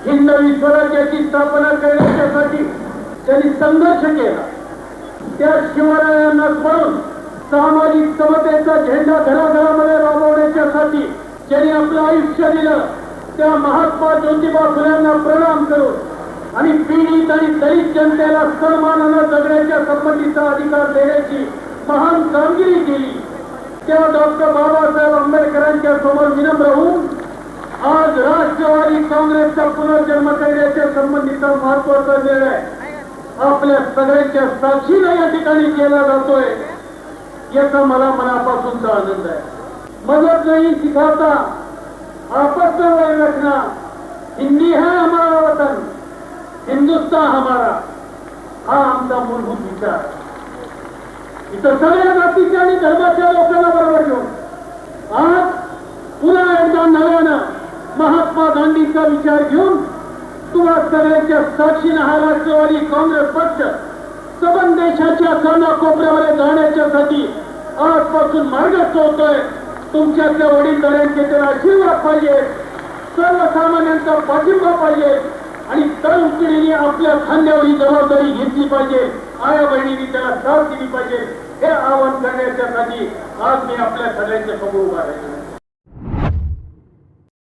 हिंदवी स्वराज्याची स्थापना करण्यासाठी त्यांनी संघर्ष केला. त्या शिवरायांना स्मरून सामाजिक समतेचा झेंडा घराघरामध्ये राबवण्यासाठी ज्यांनी आपलं आयुष्य दिलं त्या महात्मा ज्योतिबा फुल्यांना प्रणाम करून आणि पीडित आणि दलित जनतेला सन्मानानं जगण्याच्या संबंधीचा अधिकार देण्याची महान कामगिरी केली त्या डॉक्टर बाबासाहेब आंबेडकरांच्या समोर विनम्र होऊन आज राष्ट्रवादी काँग्रेसचा पुनर्जन्म करण्याच्या संबंधीचा महत्वाचा निर्णय आपल्या सगळ्यांच्या साक्षीने या ठिकाणी केला जातोय याचा मला मनापासूनचा आनंद आहे. मदद नहीं सिखाता आपस में वही रखना, हिंदी है हमारा वतन, हिंदुस्तान हमारा, हा आमचा मूलभूत विचार. इथं सगळ्या जातीच्या आणि धर्माच्या लोकांना बरोबर घेऊन आज पुन्हा एकदा नव्यानं महात्मा गांधींचा विचार घेऊन तुम्हा सगळ्यांच्या साक्षीनं हा राष्ट्रवादी काँग्रेस पक्ष सबंध देशाच्या कानाकोपऱ्यामध्ये जाण्याच्यासाठी आजपासून मार्गस्थ होतोय. तुमच्यातल्या वडीलधाऱ्यांचे त्याला आशीर्वाद पाहिजे, सर्वसामान्यांचा पाठिंबा पाहिजे आणि तरुण पिढीने आपल्या खांद्यावर ही जबाबदारी घेतली पाहिजे. आया बहिणींनी त्याला साथ दिली पाहिजे. हे आवाहन करण्याच्यासाठी आज मी आपल्या सगळ्यांच्या समोर उभा आहे.